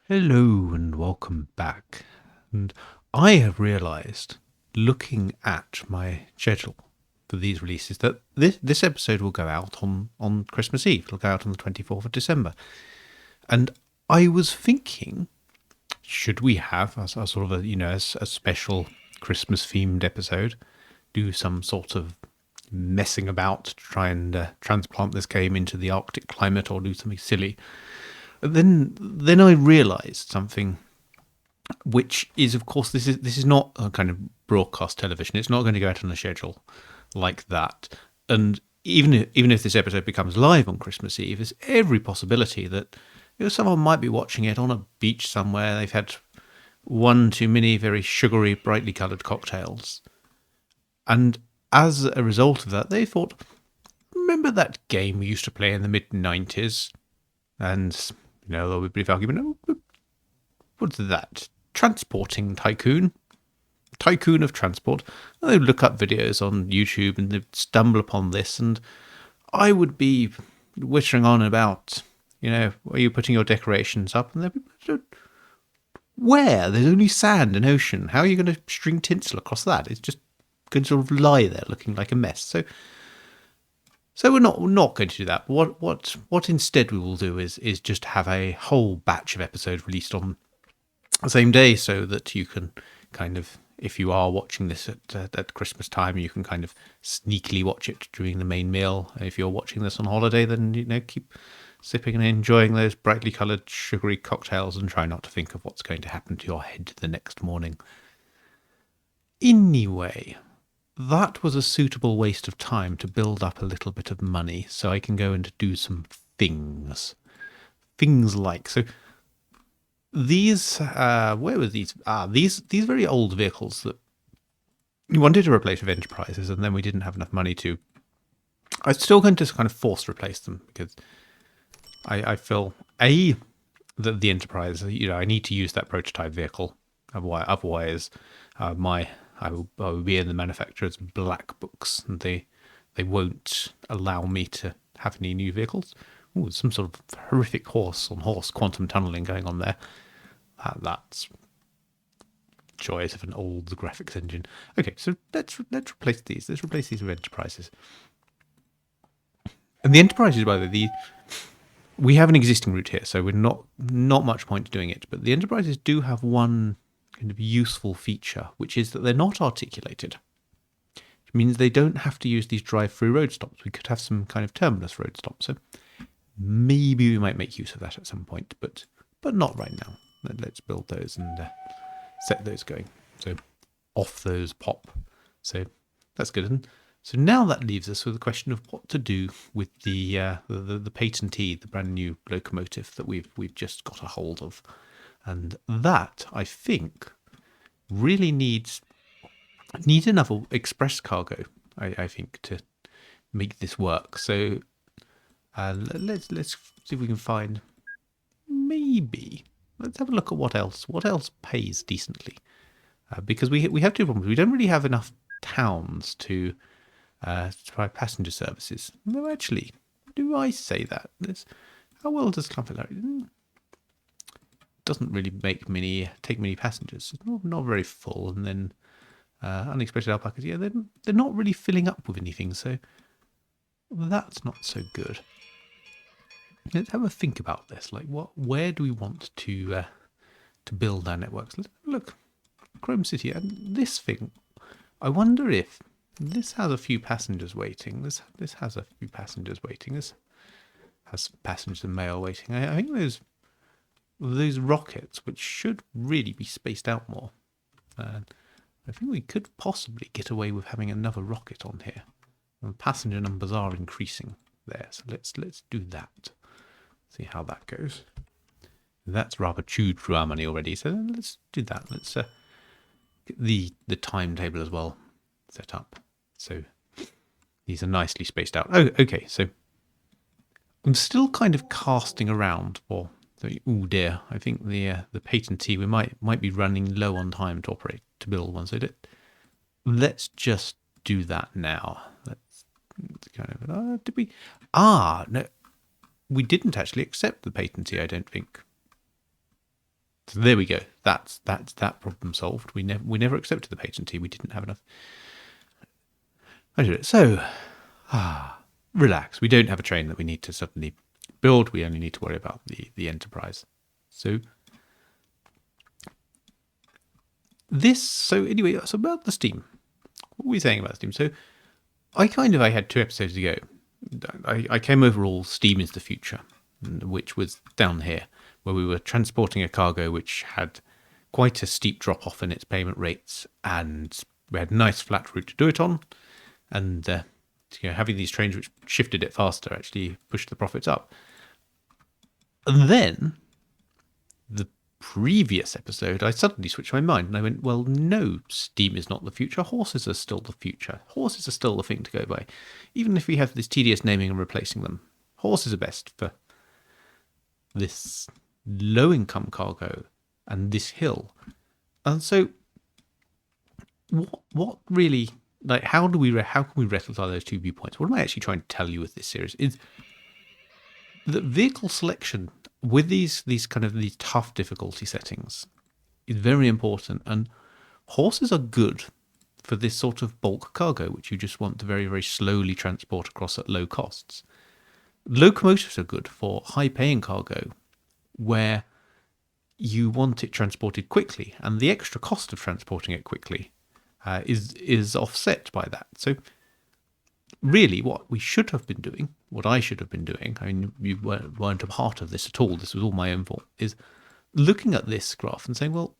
Hello and welcome back. And I have realised, looking at my schedule for these releases, that this episode will go out on Christmas Eve. It'll go out on the 24th of December. And I was thinking, should we have a sort of a special Christmas themed episode? Do some sort of messing about to try and transplant this game into the Arctic climate, or do something silly. Then I realised something, which is, of course, this is not a kind of broadcast television. It's not going to go out on a schedule like that. And even if this episode becomes live on Christmas Eve, there's every possibility that someone might be watching it on a beach somewhere. They've had one too many very sugary, brightly coloured cocktails, and as a result of that, they thought, "Remember that game we used to play in the mid-90s?" And there'll be a brief argument. What's that? Transporting Tycoon? Tycoon of Transport. And they'd look up videos on YouTube and they'd stumble upon this, and I would be whittering on about, are you putting your decorations up? And they'd be, where? There's only sand and ocean. How are you going to string tinsel across that? It's just going to sort of lie there looking like a mess. So we're not going to do that. What instead we will do is just have a whole batch of episodes released on the same day, so that you can kind of, if you are watching this at Christmas time, you can kind of sneakily watch it during the main meal. If you're watching this on holiday, then keep sipping and enjoying those brightly coloured sugary cocktails and try not to think of what's going to happen to your head the next morning. Anyway, that was a suitable waste of time to build up a little bit of money so I can go and do some things. Things like, so these, where were these? These very old vehicles that we wanted to replace with Enterprises, and then we didn't have enough money to. I was still going to kind of force replace them, because I feel, that the Enterprise, I need to use that prototype vehicle. Otherwise, I will be in the manufacturer's black books, and they won't allow me to have any new vehicles. Ooh, some sort of horrific horse-on-horse quantum tunneling going on there. That's joys of an old graphics engine. Okay, so let's replace these. Let's replace these with Enterprises. And the Enterprises, by the way, we have an existing route here, so we're not much point to doing it. But the Enterprises do have one kind of useful feature, which is that they're not articulated. It means they don't have to use these drive-through road stops. We could have some kind of terminus road stops. So maybe we might make use of that at some point, but not right now. Let's build those and set those going. So off those pop. So that's good. And so now that leaves us with the question of what to do with the patentee, the brand new locomotive that we've just got a hold of. And that, I think, really needs enough express cargo, I think, to make this work. So let's see if we can find, maybe, let's have a look at what else pays decently. Because we have two problems. We don't really have enough towns to provide passenger services. No, actually, do I say that? How well does Clonfert? Doesn't really take many passengers. It's not very full, and then unexpected alpacas. Yeah, they're not really filling up with anything, so that's not so good. Let's have a think about this. Like, where do we want to build our networks? Let's look, Chrome City, and this thing. I wonder if this has a few passengers waiting. This has a few passengers waiting. This has passengers and mail waiting. I think those rockets, which should really be spaced out more. I think we could possibly get away with having another rocket on here. And passenger numbers are increasing there, so let's do that. See how that goes. That's rather chewed through our money already, so let's do that. Let's get the timetable as well set up. So these are nicely spaced out. Oh, okay, so I'm still kind of casting around for. Oh dear, I think the patentee, we might be running low on time to build one. So let's just do that now. Let's kind of did we? No, we didn't actually accept the patentee. I don't think. So there we go. That's that problem solved. We never accepted the patentee. We didn't have enough. So, relax. We don't have a train that we need to suddenly build. We only need to worry about the enterprise. So anyway, so about the Steam. What were we saying about Steam? So I had 2 episodes ago. I came over all Steam is the future, which was down here, where we were transporting a cargo which had quite a steep drop off in its payment rates, and we had a nice flat route to do it on. And having these trains which shifted it faster actually pushed the profits up. And then the previous episode, I suddenly switched my mind and I went, well, no, Steam is not the future. Horses are still the future. Horses are still the thing to go by. Even if we have this tedious naming and replacing them, horses are best for this low-income cargo and this hill. And so what really... Like, how can we reconcile those 2 viewpoints? What am I actually trying to tell you with this series is that vehicle selection with these tough difficulty settings is very important, and horses are good for this sort of bulk cargo, which you just want to very, very slowly transport across at low costs. Locomotives are good for high-paying cargo, where you want it transported quickly, and the extra cost of transporting it quickly is offset by that. So really what we should have been doing, what I should have been doing, I mean, you weren't a part of this at all, this was all my own fault, is looking at this graph and saying, well,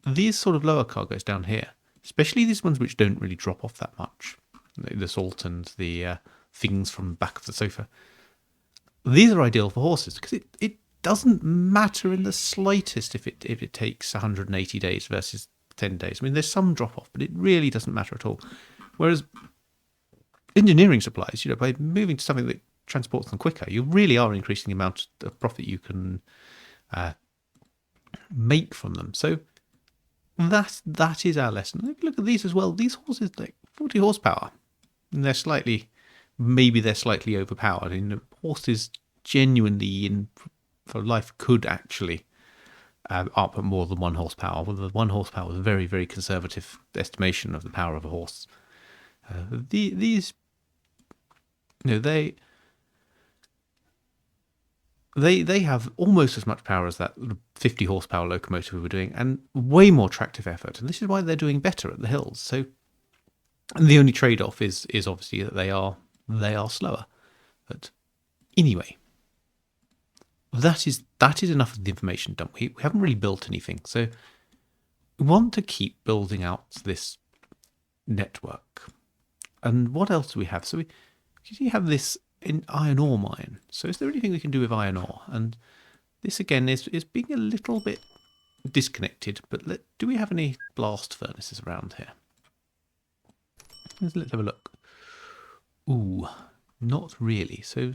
these sort of lower cargoes down here, especially these ones which don't really drop off that much, the salt and the things from the back of the sofa, these are ideal for horses because it doesn't matter in the slightest if it takes 180 days versus 10 days. I mean, there's some drop off, but it really doesn't matter at all. Whereas engineering supplies, by moving to something that transports them quicker, you really are increasing the amount of profit you can make from them. So that is our lesson. Look at these as well. These horses, like 40 horsepower, and they're slightly overpowered. And horses genuinely for life could actually output more than 1 horsepower. Well, the 1 horsepower was a very, very conservative estimation of the power of a horse. These, they have almost as much power as that 50 horsepower locomotive we were doing, and way more tractive effort. And this is why they're doing better at the hills. So, and the only trade-off is obviously that they are slower. But anyway, that is enough of the information dump. We haven't really built anything, so we want to keep building out this network. And what else do we have? So we have this in iron ore mine. So is there anything we can do with iron ore? And this again is being a little bit disconnected. But do we have any blast furnaces around here? Let's have a look. Ooh, not really. So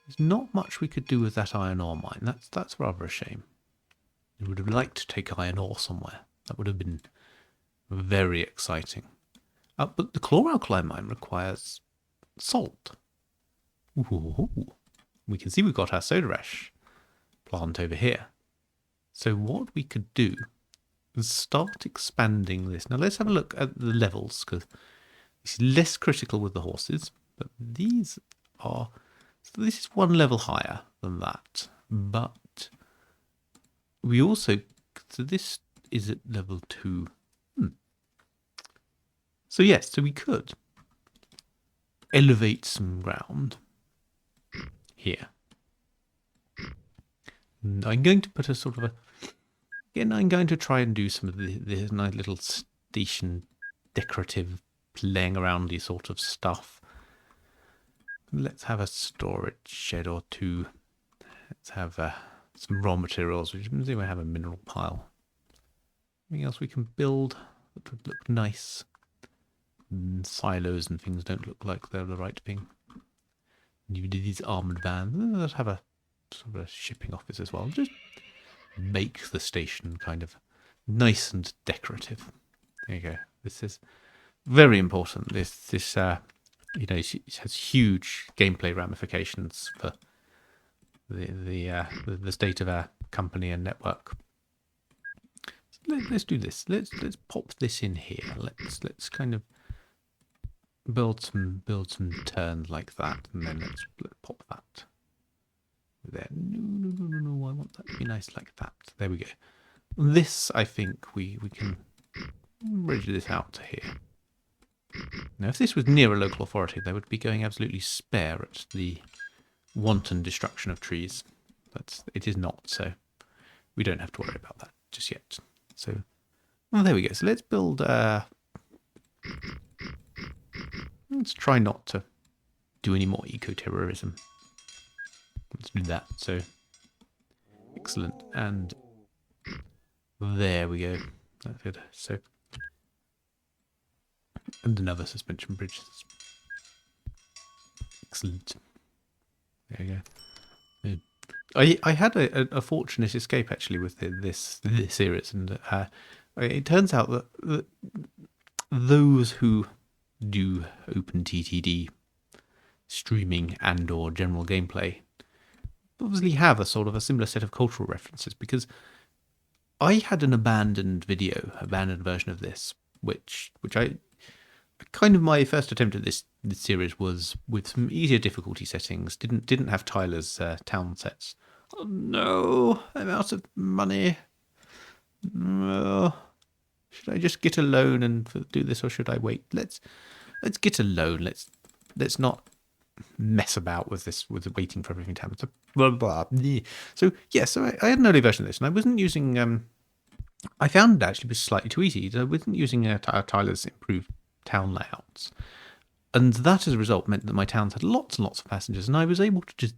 there's not much we could do with that iron ore mine. That's rather a shame. We would have liked to take iron ore somewhere. That would have been very exciting. But the chloralkali mine requires salt. Ooh. We can see we've got our soda ash plant over here. So what we could do is start expanding this. Now let's have a look at the levels, because it's less critical with the horses, but these are... So this is 1 level higher than that, but we also... So this is at level 2. So yes, so we could elevate some ground here. And I'm going to put a sort of a... Again, I'm going to try and do some of this nice little station decorative playing around y sort of stuff. Let's have a storage shed or 2. Let's have some raw materials. We might have a mineral pile. Anything else we can build that would look nice? Silos and things don't look like they're the right thing. And you did these armoured vans. Let's have a sort of a shipping office as well. Just make the station kind of nice and decorative. There you go. This is very important. This it has huge gameplay ramifications for the state of our company and network. let's do this. Let's pop this in here. Let's kind of build some turns like that, and then let's pop that there. No, I want that to be nice like that. There we go. This, I think we can bridge this out to here. Now, if this was near a local authority, they would be going absolutely spare at the wanton destruction of trees. It is not, so we don't have to worry about that just yet. So, well, there we go. So let's build. Let's try not to do any more eco-terrorism. Let's do that. So, excellent. And there we go. That's good. So, and another suspension bridge. Excellent. There we go. I had a fortunate escape actually with this series, and it turns out that those who do OpenTTD streaming and or general gameplay obviously have a sort of a similar set of cultural references, because I had an abandoned version of this, which I kind of, my first attempt at this series was with some easier difficulty settings. Didn't have Tyler's town sets. Oh no, I'm out of money. Should I just get a loan and do this, or should I wait? Let's get a loan. Let's not mess about with this, with waiting for everything to happen. So blah blah. So yeah, so I had an early version of this, and I wasn't using. I found it actually was slightly too easy. I wasn't using Tyler's improved town layouts, and that as a result meant that my towns had lots and lots of passengers, and I was able to just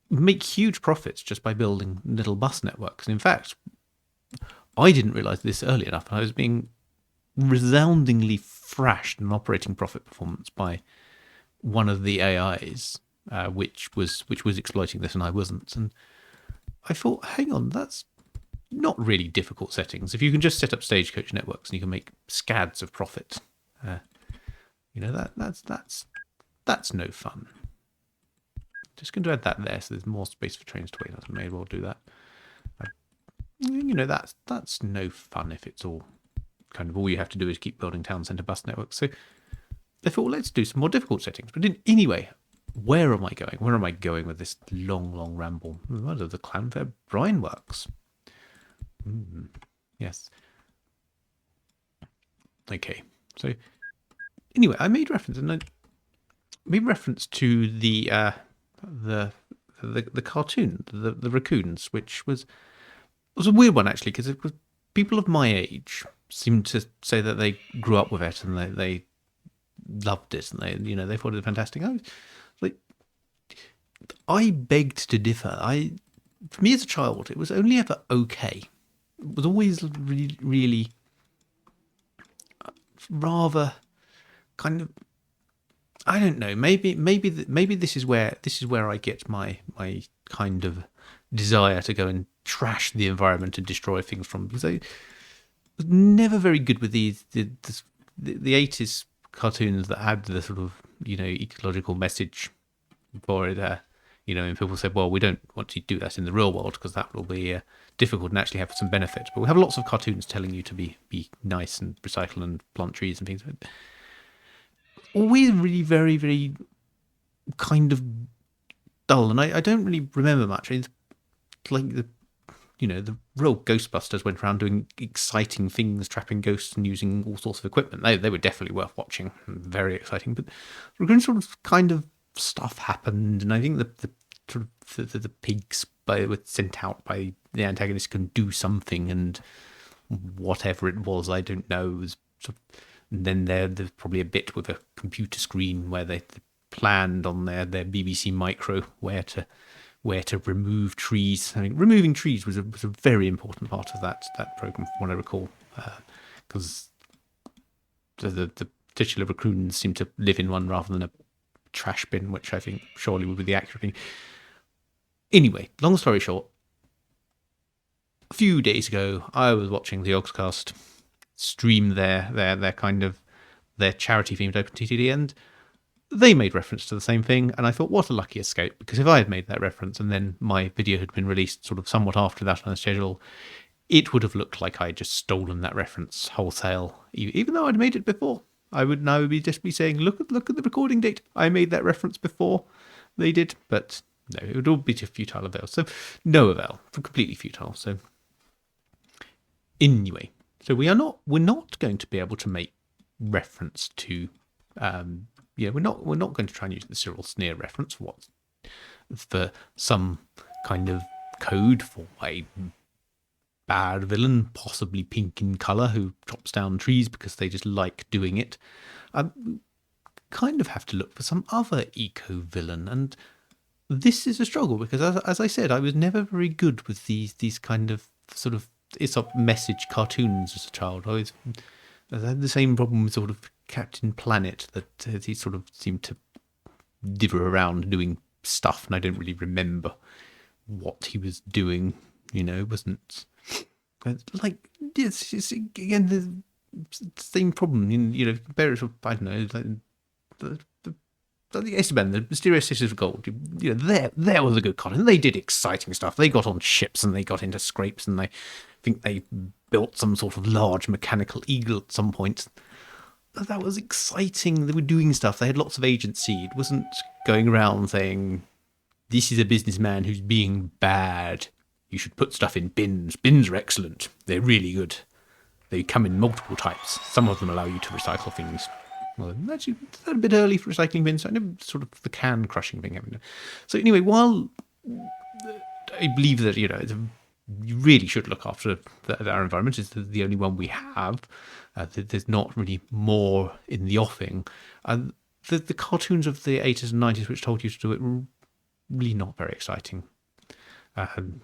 make huge profits just by building little bus networks. And in fact, I didn't realize this early enough, and I was being resoundingly thrashed in operating profit performance by one of the AIs, which was exploiting this, and I wasn't. And I thought, hang on, that's not really difficult settings. If you can just set up stagecoach networks and you can make scads of profit, that's no fun. Just going to add that there, so there's more space for trains to wait. I may as well do that. That's no fun if it's all kind of all you have to do is keep building town centre bus networks. So I thought, well, let's do some more difficult settings. But anyway, where am I going? Where am I going with this long ramble? What are the Clanfair Brine Works? Yes. Okay. So anyway, I made reference, to the cartoon, the raccoons, which was a weird one actually, because it was people of my age seemed to say that they grew up with it and they loved it, and they thought it was fantastic. I begged to differ. For me as a child, it was only ever okay. It was always really, really rather kind of, I don't know. Maybe this is where I get my kind of desire to go and trash the environment and destroy things from, because I was never very good with the 80s cartoons that had the sort of ecological message for it. And people said, well, we don't want to do that in the real world because that will be difficult and actually have some benefit. But we have lots of cartoons telling you to be nice and recycle and plant trees and things. Always really very, very kind of dull, and I don't really remember much. It's like the real Ghostbusters went around doing exciting things, trapping ghosts and using all sorts of equipment. They were definitely worth watching, very exciting. But sort of kind of stuff happened, and I think the pigs were sent out by the antagonist can do something, and whatever it was, I don't know. It was sort of, and then there's probably a bit with a computer screen where they planned on their BBC Micro where to remove trees. I mean, removing trees was a very important part of that program, from what I recall, because the titular raccoons seem to live in one rather than a trash bin, which I think surely would be the accurate thing. Anyway, long story short, a few days ago, I was watching the Oxcast stream their charity themed OpenTTD, and they made reference to the same thing, and I thought, what a lucky escape, because if I had made that reference and then my video had been released sort of somewhat after that on the schedule, it would have looked like I just stolen that reference wholesale, even though I'd made it before. I would now just be saying, look at the recording date. I made that reference before they did, but no, it would all be to futile avail. So no avail, completely futile. So anyway, so we're not going to be able to make reference to, we're not going to try and use the Cyril Sneer reference for some kind of code for a bad villain, possibly pink in colour, who chops down trees because they just like doing it. Kind of have to look for some other eco-villain, and this is a struggle because, as I said, I was never very good with these kind of sort of Aesop message cartoons as a child. I had the same problem with sort of Captain Planet, that he sort of seemed to diver around doing stuff, and I don't really remember what he was doing. It wasn't like it's again the same problem. Bears of, I don't know, the Esteban, the Mysterious Sisters of Gold. There was a good cartoon. They did exciting stuff. They got on ships and they got into scrapes, and I think they built some sort of large mechanical eagle at some point. That was exciting. They were doing stuff. They had lots of agency. It wasn't going around saying, this is a businessman who's being bad. You should put stuff in bins. Bins are excellent. They're really good. They come in multiple types. Some of them allow you to recycle things. Well, actually, it's a bit early for recycling bins. I know sort of the can crushing thing. So anyway, while I believe that, you really should look after our environment, it's the only one we have. There's not really more in the offing. The cartoons of the 80s and 90s which told you to do it were really not very exciting. And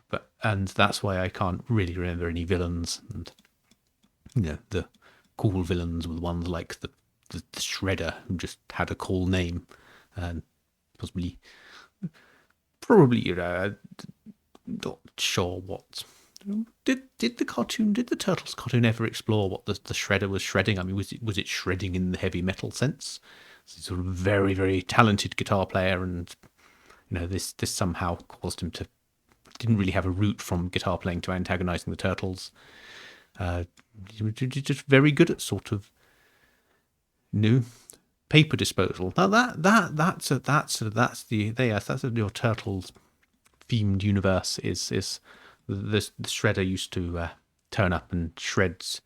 that's why I can't really remember any villains. And the cool villains were the ones like the Shredder, who just had a cool name, and probably not sure what. Did the Turtles cartoon ever explore what the Shredder was shredding? I mean, was it shredding in the heavy metal sense? He's sort of very, very talented guitar player, and this somehow caused him to didn't really have a route from guitar playing to antagonizing the Turtles. Just very good at sort of paper disposal. Now that's your Turtles themed universe is the Shredder used to turn up and shreds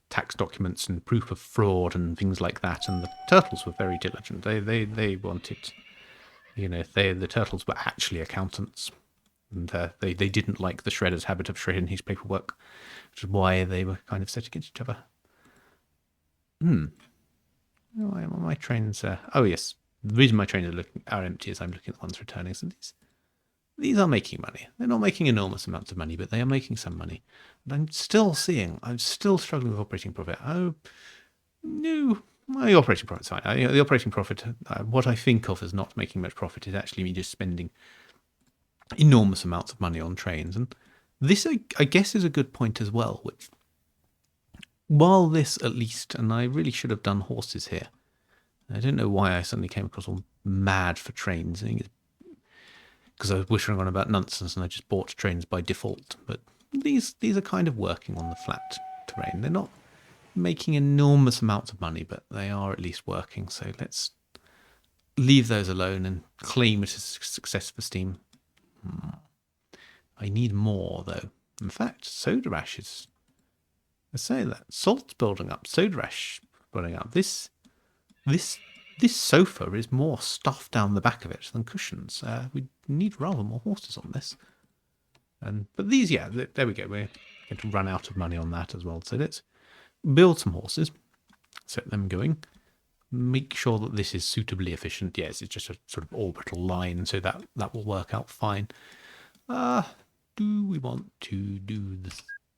tax documents and proof of fraud and things like that, and the Turtles were very diligent. They wanted, the Turtles were actually accountants, and they didn't like the Shredder's habit of shredding his paperwork, which is why they were kind of set against each other. My trains oh yes, the reason my trains are empty is I'm looking at the ones returning. So these are making money. They're not making enormous amounts of money, but they are making some money. And I'm still struggling with operating profit. Oh no, my operating profit's fine. The operating profit, what I think of as not making much profit, is actually me just spending enormous amounts of money on trains. And this, I guess, is a good point as well, which, while this at least, and I really should have done horses here. I don't know why I suddenly came across all mad for trains. I think it's because I was whittering on about nonsense and I just bought trains by default. But these are kind of working on the flat terrain. They're not making enormous amounts of money, but they are at least working. So let's leave those alone and claim it as a success for Steam. I need more, though. In fact, Soda Ash is... I say that. Salt's building up. Soda Ash building up. This sofa is more stuff down the back of it than cushions. We need rather more horses on this. But these, there we go. We're going to run out of money on that as well. So let's build some horses, set them going, make sure that this is suitably efficient. Yes, it's just a sort of orbital line, so that will work out fine. Do we want to do the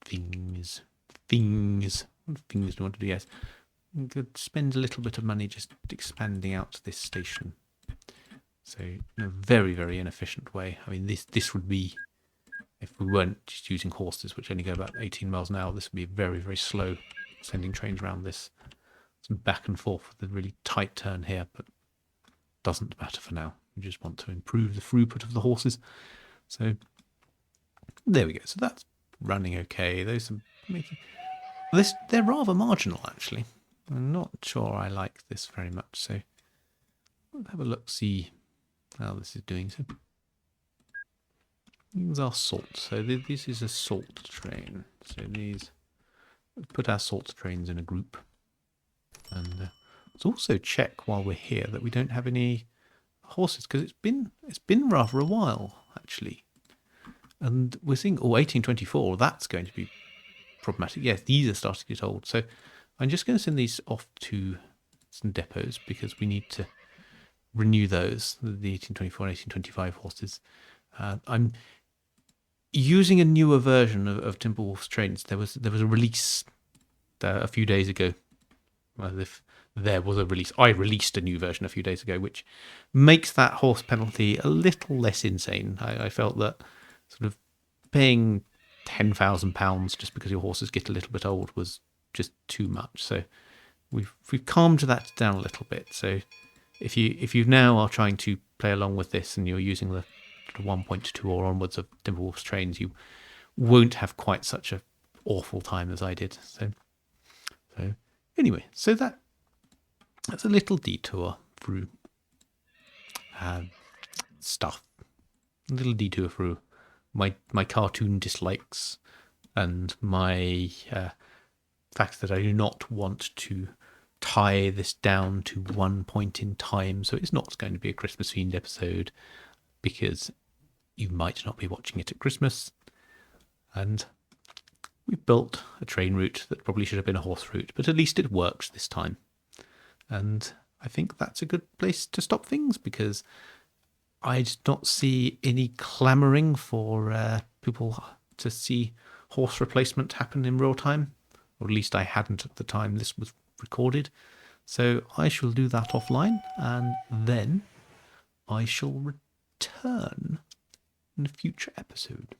things? What things do we want to do? Yes. We could spend a little bit of money just expanding out this station. So in a very, very inefficient way. I mean, this would be, if we weren't just using horses, which only go about 18 miles an hour, this would be very, very slow sending trains around this. Some back and forth with a really tight turn here, but doesn't matter for now. We just want to improve the throughput of the horses. So there we go. So that's running okay. Those are making this. They're rather marginal, actually. I'm not sure I like this very much. So let's have a look, see how this is doing. So these are salt. So this is a salt train. So these, put our salt trains in a group. And let's also check while we're here that we don't have any horses, because it's been rather a while, actually. And we're seeing, 1824, that's going to be problematic. Yes, these are starting to get old. So I'm just going to send these off to some depots because we need to renew those, the 1824 and 1825 horses. I'm using a newer version of Timberwolf's trains. There was a release a few days ago. Well, if there was a release, I released a new version a few days ago, which makes that horse penalty a little less insane. I felt that sort of paying £10,000 just because your horses get a little bit old was just too much. So we've calmed that down a little bit. So if you now are trying to play along with this and you're using the 1.2 or onwards of Timberwolf's trains, you won't have quite such a awful time as I did. So anyway, so that's a little detour through stuff. A little detour through my cartoon dislikes and my fact that I do not want to tie this down to one point in time. So it's not going to be a Christmas themed episode because you might not be watching it at Christmas. And we've built a train route that probably should have been a horse route, but at least it works this time. And I think that's a good place to stop things because I did not see any clamouring for people to see horse replacement happen in real time, or at least I hadn't at the time this was recorded. So I shall do that offline, and then I shall return in a future episode.